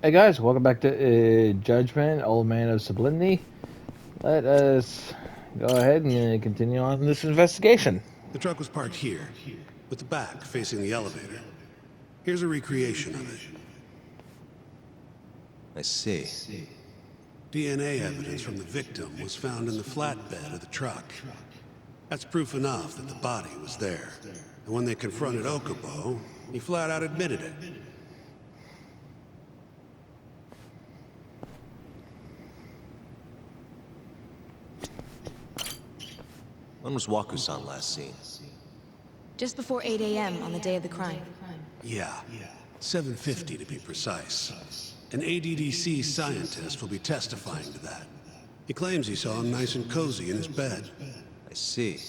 Hey guys, welcome back to Judgment, Old Man of Sublimity. Let us go ahead and continue on this investigation. The truck was parked here, with the back facing the elevator. Here's a recreation of it. I see. DNA evidence from the victim was found in the flatbed of the truck. That's proof enough that the body was there. And when they confronted Okubo, he flat out admitted it. When was Waku-san last seen? Just before 8 a.m. on the day of the crime. Yeah, 7:50 to be precise. An ADDC scientist will be testifying to that. He claims he saw him nice and cozy in his bed. I see.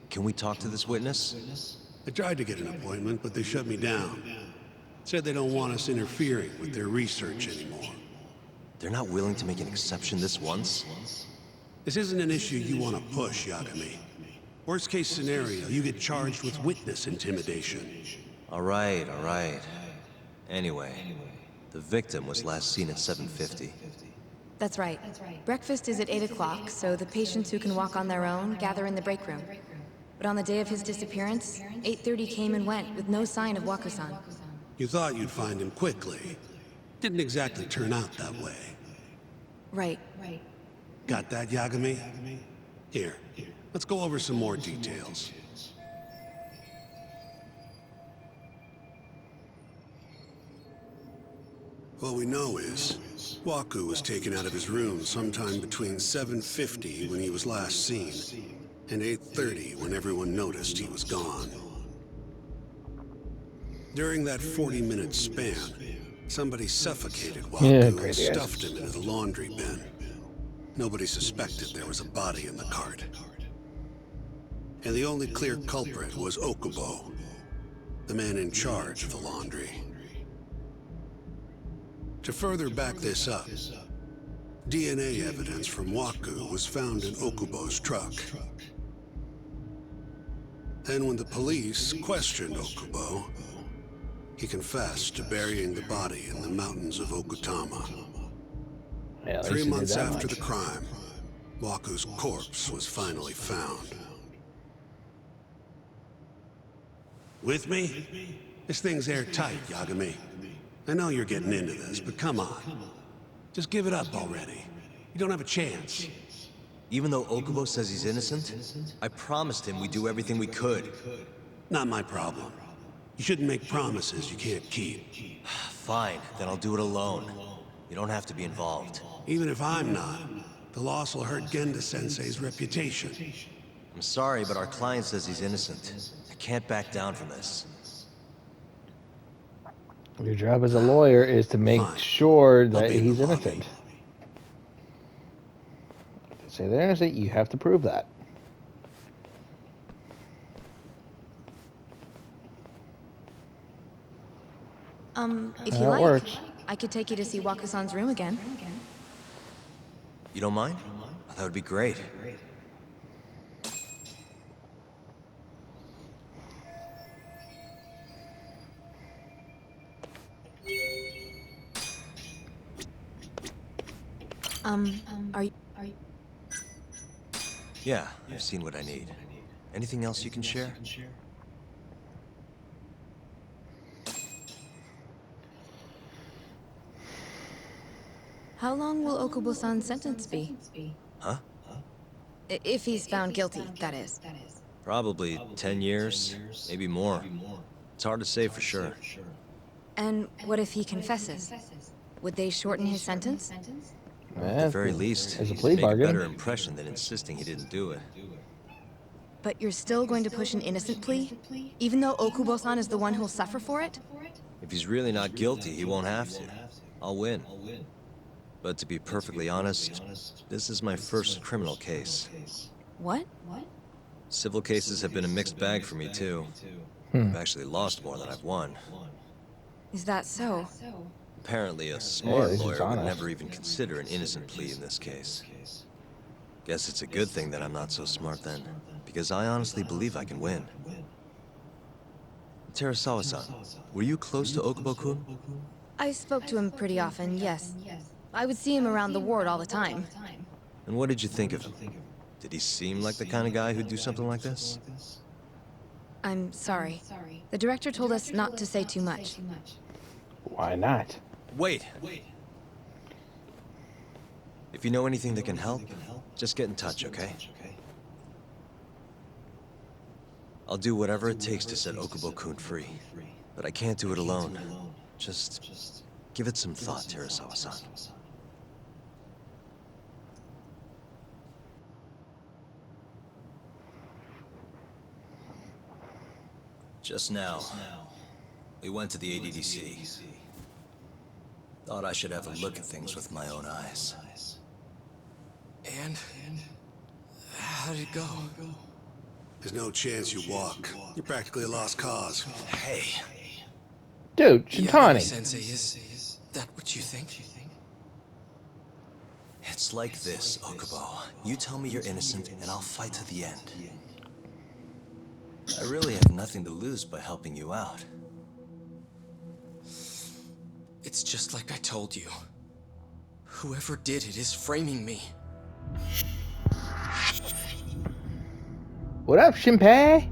Can we talk to this witness? I tried to get an appointment, but they shut me down. Said they don't want us interfering with their research anymore. They're not willing to make an exception this once? This isn't an issue you want to push, Yagami. Worst case scenario, you get charged with witness intimidation. All right. Anyway, the victim was last seen at 7:50. That's right. Breakfast is at 8 o'clock, so the patients who can walk on their own gather in the break room. But on the day of his disappearance, 8:30 came and went with no sign of Waku-san. You thought you'd find him quickly. Didn't exactly turn out that way. Right. Got that, Yagami? Here, let's go over some more details. All we know is, Waku was taken out of his room sometime between 7:50 when he was last seen, and 8:30 when everyone noticed he was gone. During that 40-minute span, somebody suffocated Waku and stuffed him into the laundry bin. Nobody suspected there was a body in the cart. And the only clear culprit was Okubo, the man in charge of the laundry. To further back this up, DNA evidence from Waku was found in Okubo's truck. And when the police questioned Okubo, he confessed to burying the body in the mountains of Okutama. Yeah, 3 months after the crime, Waku's corpse was finally found. With me? This thing's airtight, Yagami. I know you're getting into this, but come on. Just give it up already. You don't have a chance. Even though Okubo says he's innocent, I promised him we'd do everything we could. Not my problem. You shouldn't make promises you can't keep. Fine, then I'll do it alone. You don't have to be involved. Even if I'm not, the loss will hurt Genda-sensei's reputation. I'm sorry, but our client says he's innocent. I can't back down from this. Your job as a lawyer is to make sure that he's innocent. If they say they're innocent, you have to prove that. If you That like, works. I could take you to see Waku-san's room again. You don't mind? That would be great. Are you... Yeah, I've seen what I need. Anything else you can share? How long will Okubo-san's sentence be? Huh? If he's found guilty, that is. Probably 10 years, maybe more. It's hard to say for sure. And what if he confesses? Would they shorten his sentence? At the very least, as a he'd plea make a bargain. better impression than insisting he didn't do it. But you're still going to push an innocent plea? Even though Okubo-san is the one who'll suffer for it? If he's really not guilty, he won't have to. I'll win. But to be perfectly honest, this is my first criminal case. What? Civil cases have been a mixed bag for me, too. I've actually lost more than I've won. Is that so? Apparently, a smart this is lawyer would honest. never even consider an innocent plea in this case. Guess it's a good thing that I'm not so smart then, because I honestly believe I can win. Terasawa-san, were you close to Okubo-kun? I spoke to him pretty often, yes. I would see him around the ward all the time. And what did you think of him? Did he seem like the kind of guy who'd do something like this? I'm sorry. The director told us not to say too much. Why not? Wait! If you know anything that can help, just get in touch, okay? I'll do whatever it takes to set Okubo-kun free. But I can't do it alone. Just give it some thought, Terasawa-san. Just now, we went to the ADDC. Thought I should have a look at things with my own eyes. And? How did it go? There's no chance you walk. You're practically a lost cause. Hey. Dude, Yagami Shintani. Sensei, is that what you think? It's like this, Okubo. You tell me you're innocent, and I'll fight to the end. I really have nothing to lose by helping you out. It's just like I told you. Whoever did it is framing me. What up, Shinpei?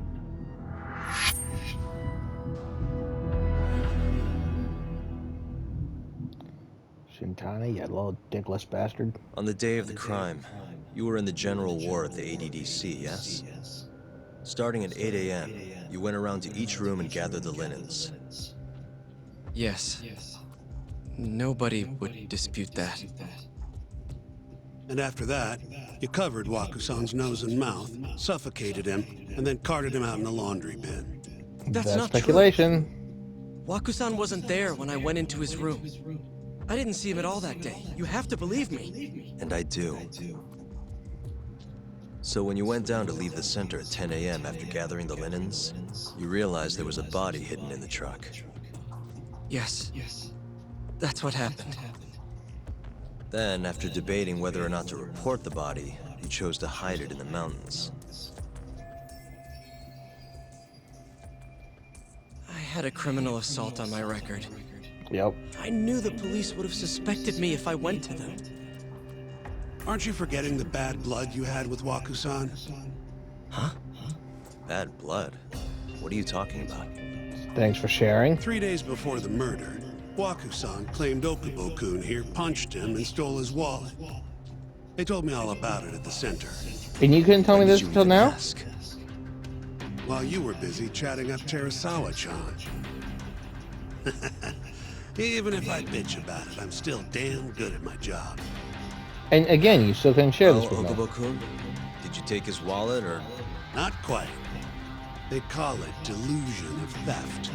Shintani, you little dickless bastard. On the day of the crime, you were in the general ward at the ADDC, yes? Starting at 8 a.m., you went around to each room and gathered the linens. Yes. Nobody would dispute that. And after that, you covered Wakusan's nose and mouth, suffocated him, and then carted him out in the laundry bin. That's not speculation. true. Wakusan wasn't there when I went into his room. I didn't see him at all that day. You have to believe me. And I do. So when you went down to leave the center at 10 a.m. after gathering the linens, you realized there was a body hidden in the truck. Yes. That's what happened. Then, after debating whether or not to report the body, you chose to hide it in the mountains. I had a criminal assault on my record. Yep. I knew the police would have suspected me if I went to them. Aren't you forgetting the bad blood you had with Wakusan? Huh? Bad blood? What are you talking about? Thanks for sharing. 3 days before the murder, Wakusan claimed Okubo-kun here punched him and stole his wallet. They told me all about it at the center, And you couldn't tell me When did this you until even now? ask? while you were busy chatting up Terasawa-chan. Even if I bitch about it, I'm still damn good at my job. And again, you still couldn't share this Oh, with me. Okubo-kun? Did you take his wallet, or...? Not quite. They call it delusion of theft.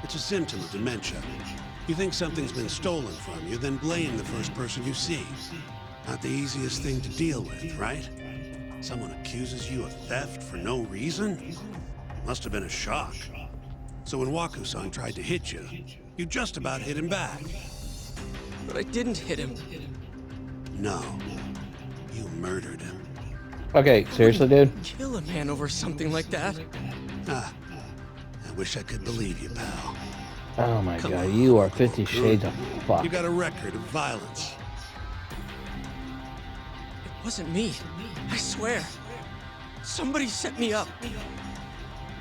It's a symptom of dementia. You think something's been stolen from you, then blame the first person you see. Not the easiest thing to deal with, right? Someone accuses you of theft for no reason? Must have been a shock. So when Wakusan tried to hit you, you just about hit him back. But I didn't hit him. No, you murdered him. Okay, seriously, dude? Kill a man over something like that? Ah, I wish I could believe you, pal. Oh my Come god, on, you are 50 Okubo-kun. shades of fuck. You got a record of violence. It wasn't me. I swear. Somebody set me up.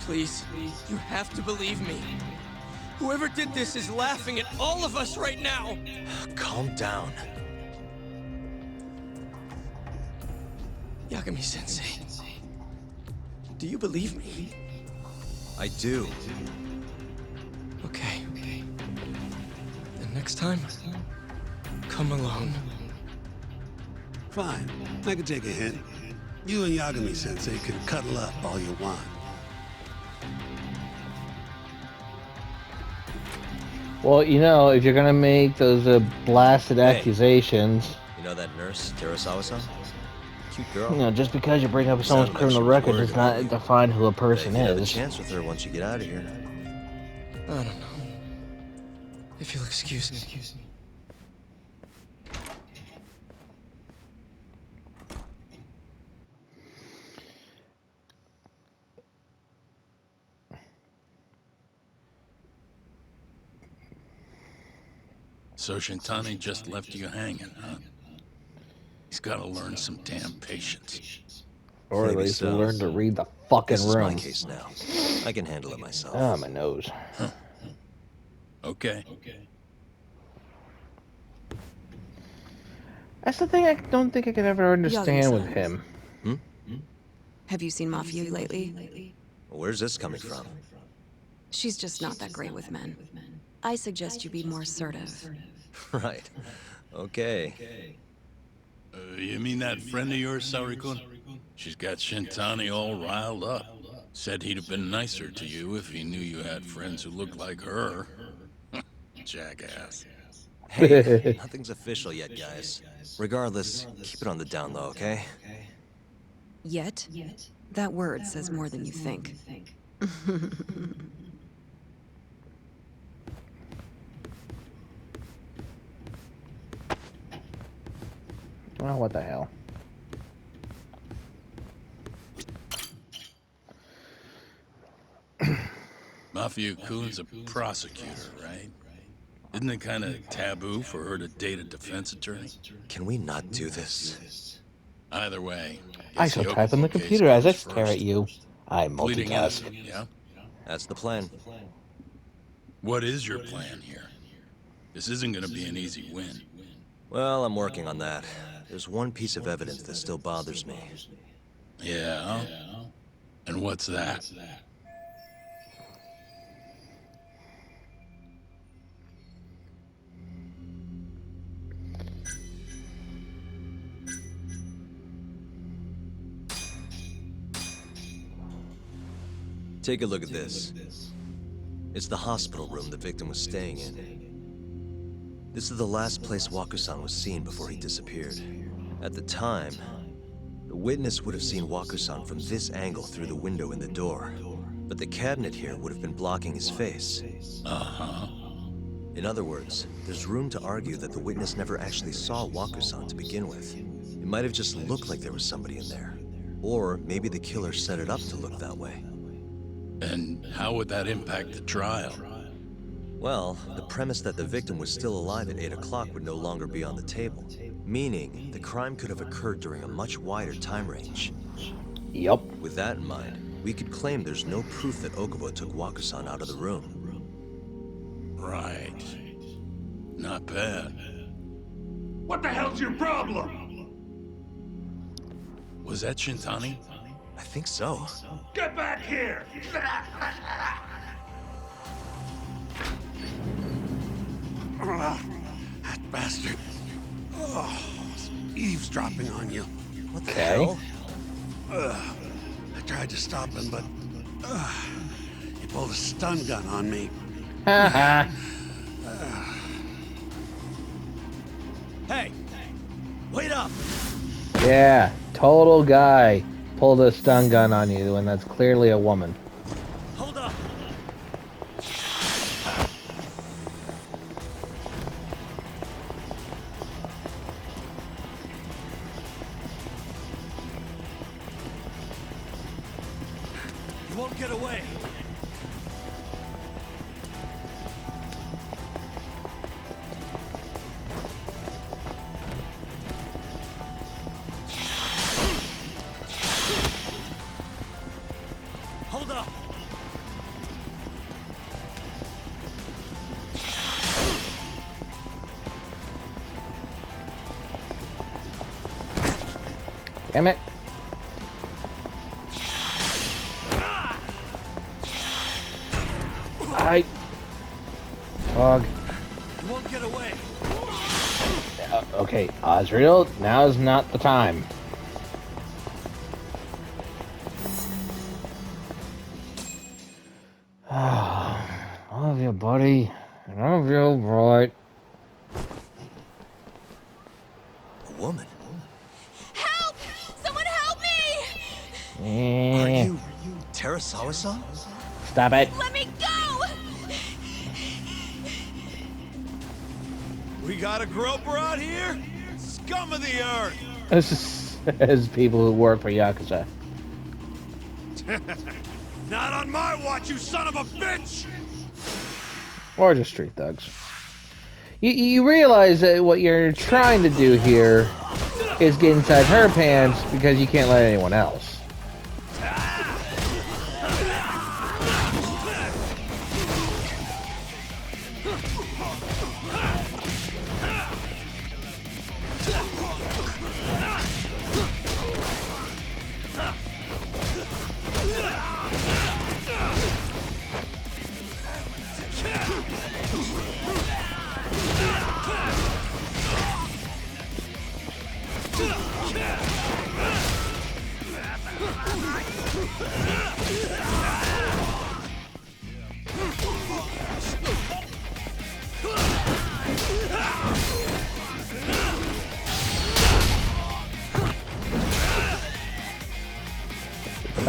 Please, you have to believe me. Whoever did this is laughing at all of us right now. Calm down. Yagami-sensei, do you believe me? I do. Okay. Then next time, come alone. Fine, I can take a hint. You and Yagami-sensei can cuddle up all you want. Well, you know, if you're gonna make those blasted Hey. accusations, You know that nurse, Terasawa-san? Cute girl. you know, just because you bring up Sounded someone's like criminal she was record worried does not about you. define who a Bet person you have a is. chance with her once you get out of here. I don't know. If you'll excuse me. So Shintani just left you hanging, huh? He's gotta learn some damn patience. Or at Maybe least so. learn to read the fucking This is my room. case now. I can handle it myself. Oh, my nose. Okay. That's the thing I don't think I could ever understand with him. Have you seen Mafia lately? Where's this coming from? She's just not that great with men. I suggest you be more assertive. Right. Okay. You mean that friend of yours, Saori-kun? She's got Shintani all riled up. Said he'd have been nicer to you if he knew you had friends who looked like her. Jackass. Hey, nothing's official yet, guys. Regardless, keep it on the down low, okay? Yet? That word says more than you think. Well, what the hell? Mafia-kun's a prosecutor, right? Isn't it kind of taboo for her to date a defense attorney? Can we not do this? Either way, I guess shall the type in the Okubo case computer as I comes stare first. at you. I Pleading multitask. innocent, yeah? That's the plan. What is your plan here? This isn't gonna be an easy win. Well, I'm working on that. There's one piece of evidence that still bothers me. Yeah? And what's that? Take a look at this. It's the hospital room the victim was staying in. This is the last place Waku-san was seen before he disappeared. At the time, the witness would have seen Waku-san from this angle through the window in the door, but the cabinet here would have been blocking his face. Uh-huh. In other words, there's room to argue that the witness never actually saw Waku-san to begin with. It might have just looked like there was somebody in there. Or maybe the killer set it up to look that way. And how would that impact the trial? Well, the premise that the victim was still alive at 8 o'clock would no longer be on the table. Meaning, the crime could have occurred during a much wider time range. Yup. With that in mind, we could claim there's no proof that Okubo took Waku-san out of the room. Right. Not bad. What the hell's your problem? Was that Shintani? I think so. Get back here! That bastard. Oh, eavesdropping on you. What the Okay. hell? I tried to stop him, but he pulled a stun gun on me. Haha. Hey! Wait up! Yeah, total guy pulled a stun gun on you when that's clearly a woman. Hold up! You won't get away! Hold up! Damn it. I... Dog. You won't get away! Okay, Osriel, now's not the time. I love you, buddy. I love you, right? A woman? Help! Someone help me! Are Eh, you Terasawa-san? stop it. Let me go! We got a groper out here? Scum of the earth! This is people who work for Yakuza. Not on my watch, you son of a bitch! Or just street thugs. You realize that what you're trying to do here is get inside her pants because you can't let anyone else.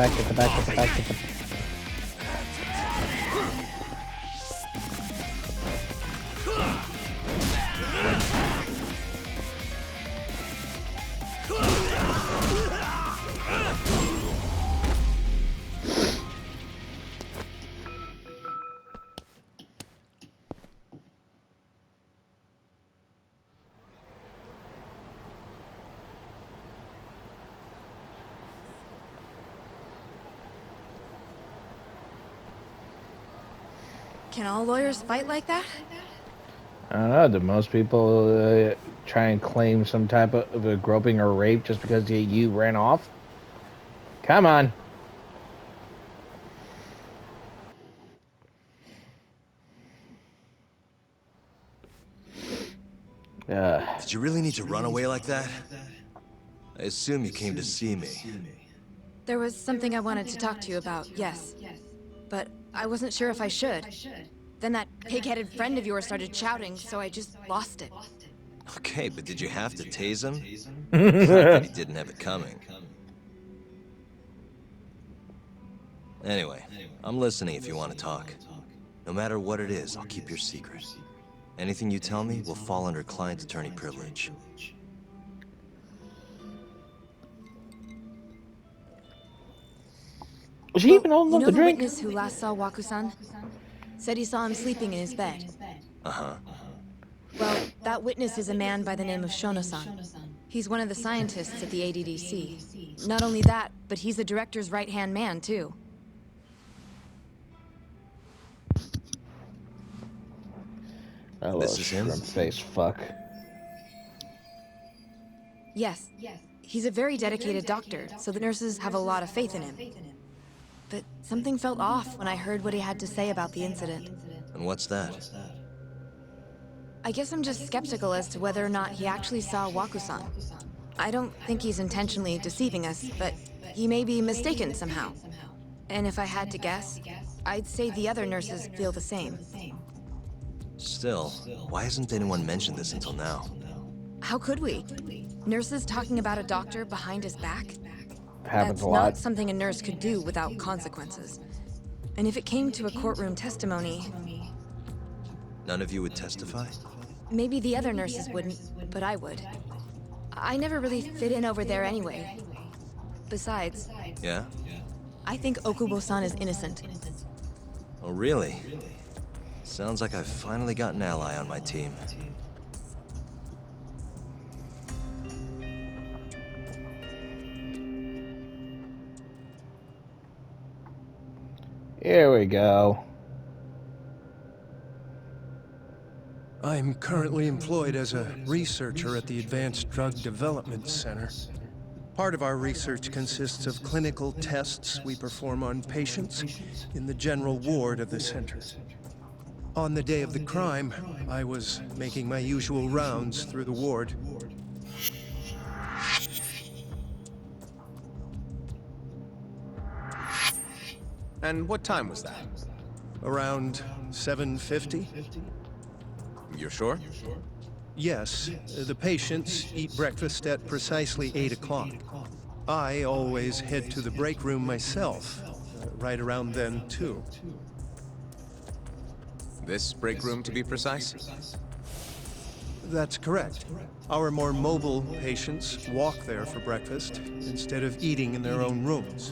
Get the back. Can all lawyers fight like that? I don't know. Do most people try and claim some type of a groping or rape just because you ran off? Come on. Did you really need to run away like that? I assume you came to see me. There was something I wanted to talk to you about, yes. But I wasn't sure if I should. Then that pig-headed friend of yours started shouting, so I just lost it. Okay, but did you have to tase him? Not that he didn't have it coming. Anyway, I'm listening if you want to talk. No matter what it is, I'll keep your secret. Anything you tell me will fall under client attorney privilege. Was he even old enough to drink? The witness who last saw Waku-san? Said he saw him sleeping in his bed. Uh-huh. Well, that witness is a man by the name of Shono-san. He's one of the scientists at the ADDC. Not only that, but he's the director's right-hand man, too. Oh, This is him? Face fuck. Yes. He's a very dedicated doctor, so the nurses have a lot of faith in him. But something felt off when I heard what he had to say about the incident. And what's that? I guess I'm just skeptical as to whether or not he actually saw Waku-san. I don't think he's intentionally deceiving us, but he may be mistaken somehow. And if I had to guess, I'd say the other nurses feel the same. Still, why hasn't anyone mentioned this until now? How could we? Nurses talking about a doctor behind his back? Happens That's a lot. not something a nurse could do without consequences. And if it came to a courtroom testimony, None of you would testify? maybe the other nurses wouldn't, but I would. I never really fit in over there anyway. Besides, Yeah? I think Okubo-san is innocent. Oh, really? Sounds like I've finally got an ally on my team. Here we go. I'm currently employed as a researcher at the Advanced Drug Development Center. Part of our research consists of clinical tests we perform on patients in the general ward of the center. On the day of the crime, I was making my usual rounds through the ward. And what time was that? Around 7:50? You're sure? Yes, the patients eat breakfast at precisely 8 o'clock. I always head to the break room myself, right around then, too. This break room, to be precise? That's correct. Our more mobile patients walk there for breakfast instead of eating in their own rooms.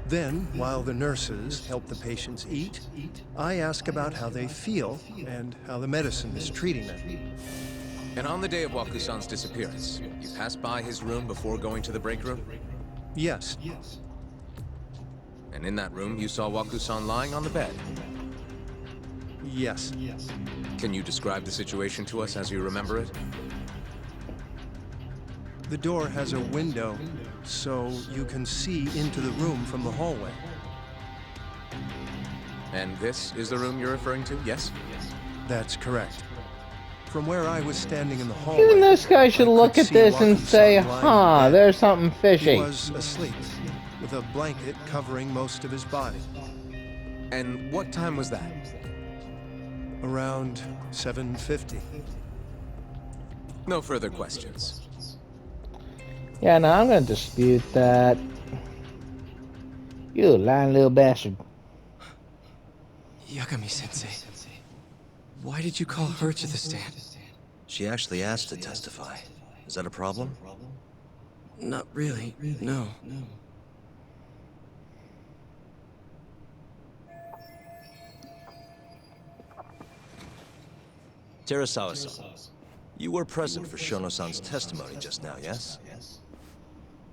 Then, while the nurses help the patients eat, I ask about how they feel and how the medicine is treating them. And on the day of Wakusan's disappearance, you passed by his room before going to the break room? Yes. And in that room, you saw Wakusan lying on the bed? Yes. Can you describe the situation to us as you remember it? The door has a window, so you can see into the room from the hallway. And this is the room you're referring to, yes? That's correct. From where I was standing in the hallway, Even this guy should I look could at see this and Wakusan say, lying in huh, bed. there's something He fishy. was asleep, with a blanket covering most of his body. And what time was that? Around 7:50. No further questions. Yeah, no, I'm gonna dispute that. You lying little bastard. Yagami-sensei, why did you call her to the stand? She actually asked to testify. Is that a problem? Not really, no. Terasawa-san, you were present for Shono-san's testimony just now, yes?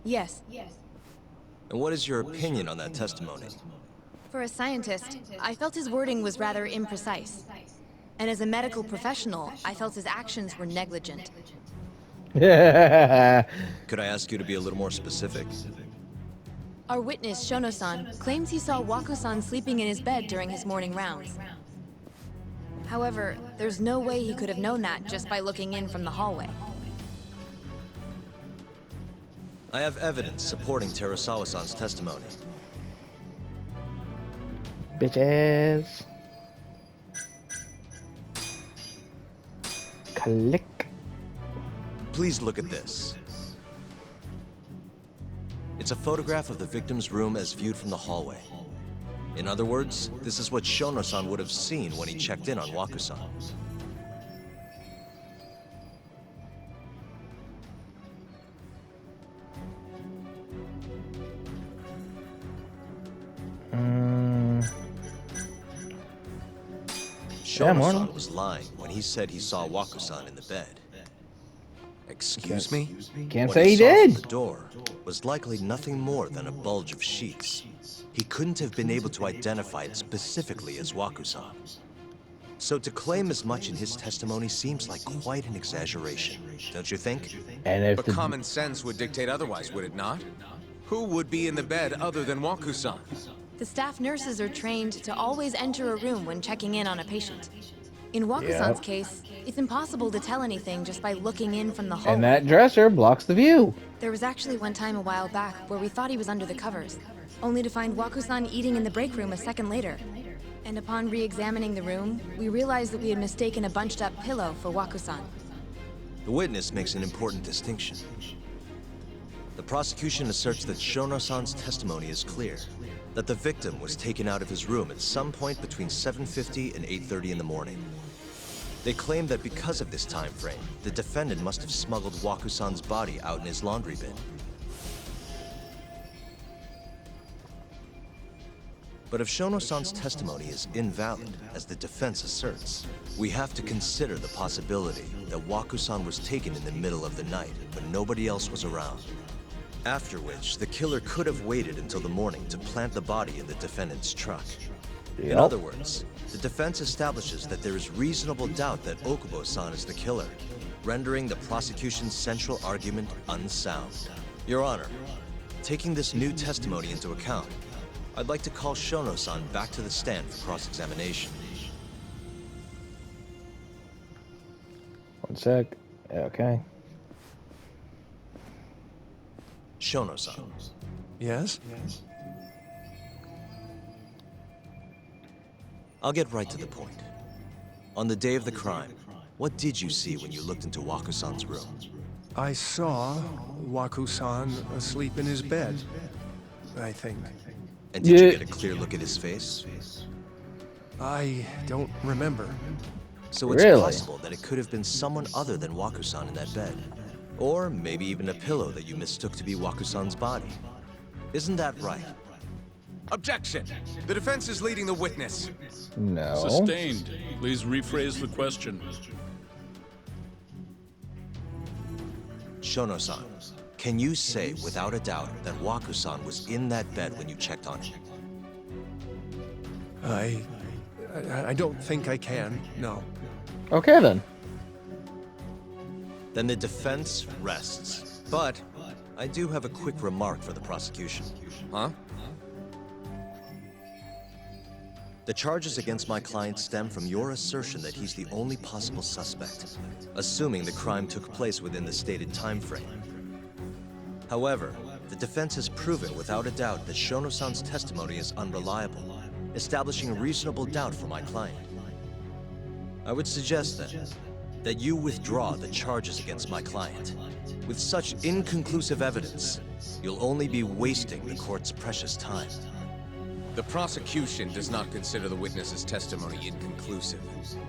Yes. And what is your opinion on that testimony? For a scientist, I felt his wording was rather imprecise. And as a medical professional, I felt his actions were negligent. Could I ask you to be a little more specific? Our witness, Shono-san, claims he saw Waku-san sleeping in his bed during his morning rounds. However, there's no way he could have known that just by looking in from the hallway. I have evidence supporting Terasawa-san's testimony. Bitches. Click. Please look at this. It's a photograph of the victim's room as viewed from the hallway. In other words, this is what Shono-san would have seen when he checked in on Waku-san. Shono-san was lying when he said he saw Waku-san in the bed. Excuse me? Can't What say he saw from did. the door was likely nothing more than a bulge of sheets. He couldn't have been able to identify it specifically as Waku-san. So to claim as much in his testimony seems like quite an exaggeration, don't you think? And if But the, common sense would dictate otherwise, would it not? Who would be in the bed other than Waku-san? The staff nurses are trained to always enter a room when checking in on a patient. In Waku-san's case, it's impossible to tell anything just by looking in from the hallway. and that dresser blocks the view. There was actually one time a while back where we thought he was under the covers, only to find Waku-san eating in the break room a second later. And upon re-examining the room, we realized that we had mistaken a bunched-up pillow for Waku-san. The witness makes an important distinction. The prosecution asserts that Shono-san's testimony is clear, that the victim was taken out of his room at some point between 7:50 and 8:30 in the morning. They claim that because of this time frame, the defendant must have smuggled Waku-san's body out in his laundry bin. But if Shono-san's testimony is invalid, as the defense asserts, we have to consider the possibility that Waku-san was taken in the middle of the night when nobody else was around. After which, the killer could have waited until the morning to plant the body in the defendant's truck. In other words, the defense establishes that there is reasonable doubt that Okubo-san is the killer, rendering the prosecution's central argument unsound. Your Honor, taking this new testimony into account, I'd like to call Shono-san back to the stand for cross-examination. One sec. Okay. Shono-san. Yes? I'll get right to the point. On the day of the crime, what did you see when you looked into Waku-san's room? I saw Waku-san asleep in his bed, I think. And did you get a clear look at his face? I don't remember. So it's Really? possible that it could have been someone other than Wakusan in that bed. Or maybe even a pillow that you mistook to be Wakusan's body. Isn't that right? Objection! The defense is leading the witness. No. Sustained. Please rephrase the question. Shono-san, can you say without a doubt that Wakusan was in that bed when you checked on him? I don't think I can, no. Okay then. Then the defense rests. But I do have a quick remark for the prosecution. Huh? The charges against my client stem from your assertion that he's the only possible suspect, assuming the crime took place within the stated time frame. However, the defense has proven without a doubt that Shono-san's testimony is unreliable, establishing reasonable doubt for my client. I would suggest then that you withdraw the charges against my client. With such inconclusive evidence, you'll only be wasting the court's precious time. The prosecution does not consider the witness's testimony inconclusive.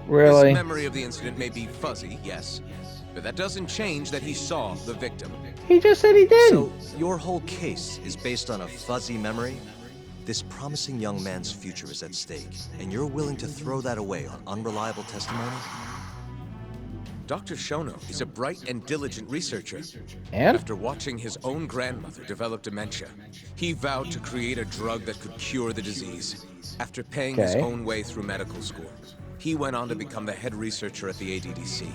Really? His memory of the incident may be fuzzy, yes, but that doesn't change that he saw the victim. He just said he did. So, your whole case is based on a fuzzy memory? This promising young man's future is at stake, and you're willing to throw that away on unreliable testimony? Dr. Shono is a bright and diligent researcher. And? After watching his own grandmother develop dementia, he vowed to create a drug that could cure the disease. After paying his Okay. own way through medical school, he went on to become the head researcher at the ADDC.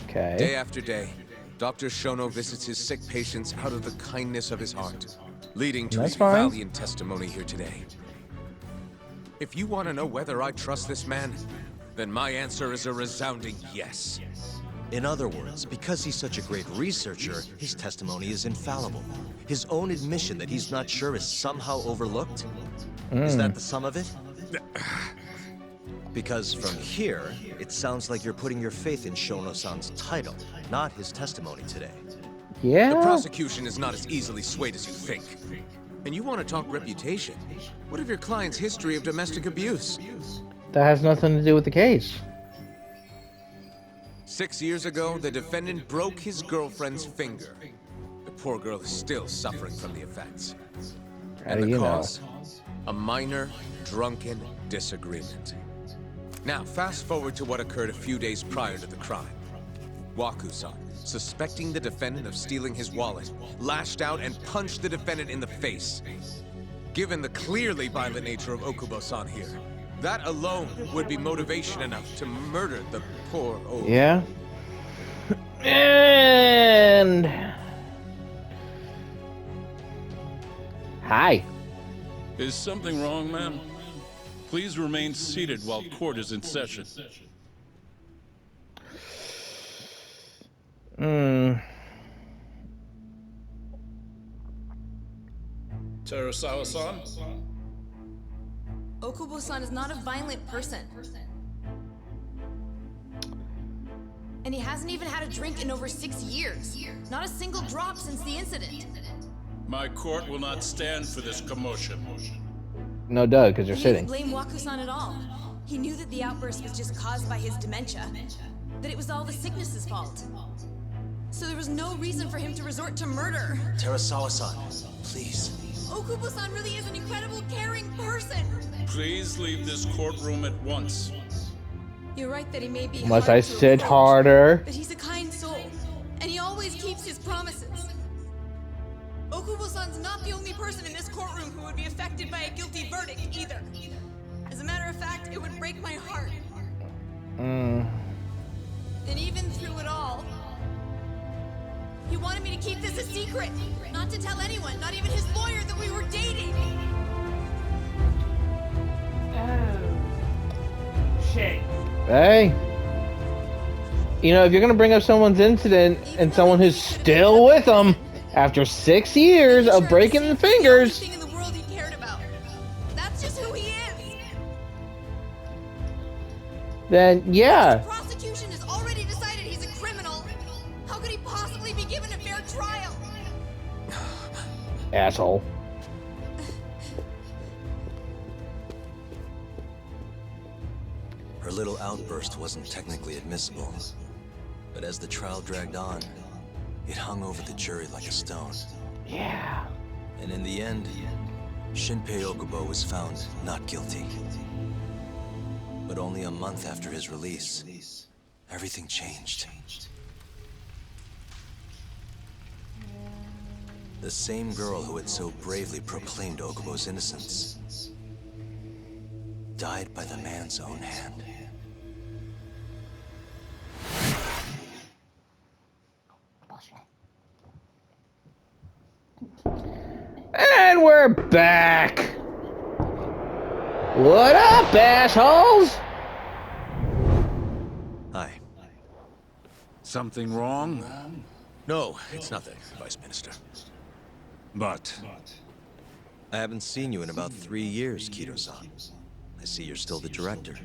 Okay. Day after day, Dr. Shono visits his sick patients out of the kindness of his heart, leading to That's his fine. valiant testimony here today. If you want to know whether I trust this man, then my answer is a resounding yes. In other words, because he's such a great researcher, his testimony is infallible. His own admission that he's not sure is somehow overlooked? Is that the sum of it? Because from here, it sounds like you're putting your faith in Shono-san's title, not his testimony today. Yeah. The prosecution is not as easily swayed as you think. And you want to talk reputation? What of your client's history of domestic abuse? That has nothing to do with the case. 6 years ago, the defendant broke his girlfriend's finger. The poor girl is still suffering from the effects. How And do the you know? cause? A minor, drunken disagreement. Now, fast forward to what occurred a few days prior to the crime. Wakusan, suspecting the defendant of stealing his wallet, lashed out and punched the defendant in the face. Given the clearly violent nature of Okubo-san here, that alone would be motivation enough to murder the poor old... Yeah. And hi. Is something wrong, ma'am? Please remain seated while court is in session. Terasawa-san? Okubo-san is not a violent person. And he hasn't even had a drink in over 6 years. Not a single drop since the incident. My court will not stand for this commotion. No, Doug, because you're He sitting. didn't blame Waku-san at all. He knew that the outburst was just caused by his dementia. That it was all the sickness's fault. So there was no reason for him to resort to murder. Terasawa-san, please. Okubo-san really is an incredible, caring person. Please leave this courtroom at once. You're right that he may be Must hard I to sit approach, harder? but he's a kind soul, and he always keeps his promises. Okubo-san's not the only person in this courtroom who would be affected by a guilty verdict, either. As a matter of fact, it would break my heart. And even through it all, he wanted me to keep this a secret, not to tell anyone, not even his lawyer, that we were dating. Hey. You know, if you're gonna bring up someone's incident and someone who's still with them after 6 years of breaking the fingers, Everything in the world he cared about. That's just who he is. then yeah. The prosecution has already decided he's a criminal. How could he possibly be given a fair trial? Asshole. Her little outburst wasn't technically admissible, but as the trial dragged on, it hung over the jury like a stone. Yeah. And in the end, Shinpei Okubo was found not guilty. But only a month after his release, everything changed. The same girl who had so bravely proclaimed Okubo's innocence died by the man's own hand. And we're back! What up, assholes? Hi. Something wrong? No, it's nothing, Vice Minister. But... I haven't seen you in about 3 years, Kido-san. I see you're still the director.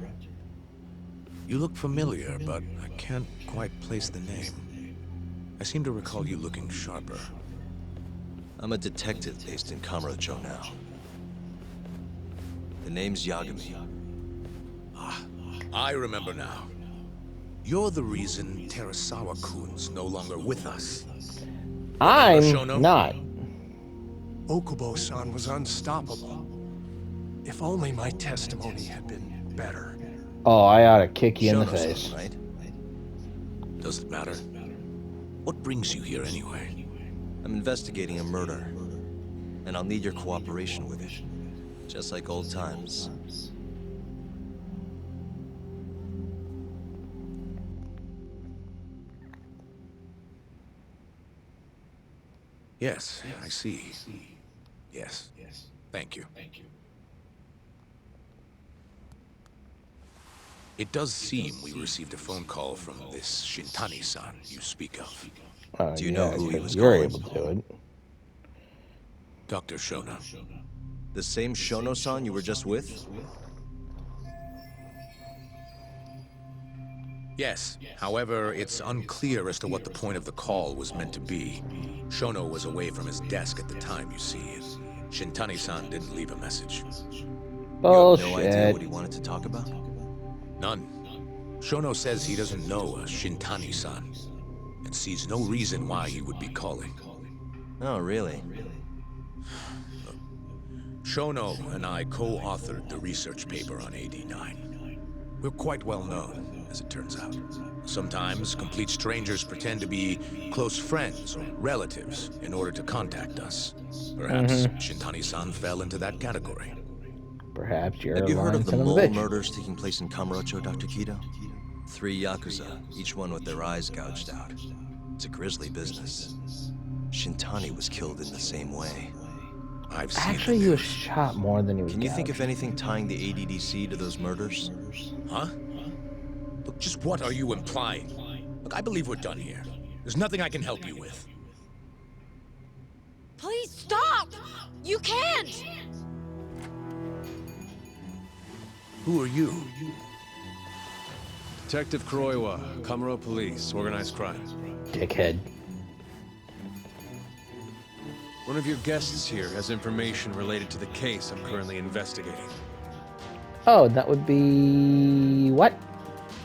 You look familiar, but I can't quite place the name. I seem to recall you looking sharper. I'm a detective based in Kamurocho now. The name's Yagami. Ah, I remember now. You're the reason Terasawa-kun's no longer with us. I'm Shono? not. Okubo-san was unstoppable. If only my testimony had been better. Oh, I ought to kick you in the Shono-san, face. right? Does it matter? What brings you here anyway? I'm investigating a murder, and I'll need your cooperation with it. Just like old times. Yes, I see. Yes. Thank you. It does seem we received a phone call from this Shintani-san you speak of. Do you know who he was You're calling? able to do it. Dr. Shono. The same Shono-san you were just with? Yes. However, it's unclear as to what the point of the call was meant to be. Shono was away from his desk at the time, you see. Shintani-san didn't leave a message. Bullshit. You have no idea what he wanted to talk about? None. Shono says he doesn't know a Shintani-san, and sees no reason why he would be calling. Oh, really? Shono and I co-authored the research paper on AD9. We're quite well known, as it turns out. Sometimes, complete strangers pretend to be close friends or relatives in order to contact us. Perhaps Shintani-san fell into that category. Perhaps you're Have you heard of the son a mole bitch. murders taking place in Kamurocho, Dr. Kido? 3 Yakuza, each one with their eyes gouged out. It's a grisly business. Shintani was killed in the same way. I've seen Actually, he was shot more than he was Can you think of gouged. anything tying the ADDC to those murders? Huh? Look, just what are you implying? Look, I believe we're done here. There's nothing I can help you with. Please stop! You can't! Who are you? Detective Kuroiwa, Kamuro Police, Organized Crime. Dickhead. One of your guests here has information related to the case I'm currently investigating. Oh, that would be... what?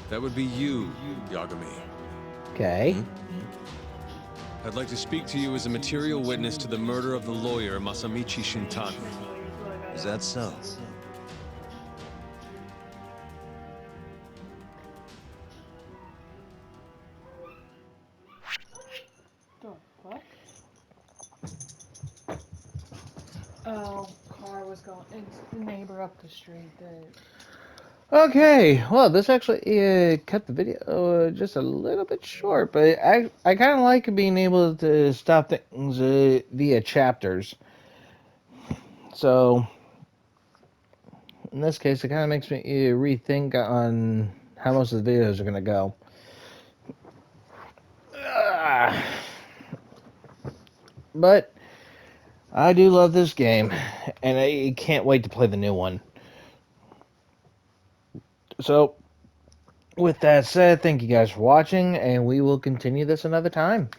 That would be you, Yagami. Okay. I'd like to speak to you as a material witness to the murder of the lawyer Masamichi Shintani. Is that so? Oh, car was going. It's the neighbor up the street that. Okay, well, this actually cut the video just a little bit short, but I kind of like being able to stop things via chapters. So, in this case, it kind of makes me rethink on how most of the videos are going to go. But I do love this game, and I can't wait to play the new one. So, with that said, thank you guys for watching, and we will continue this another time.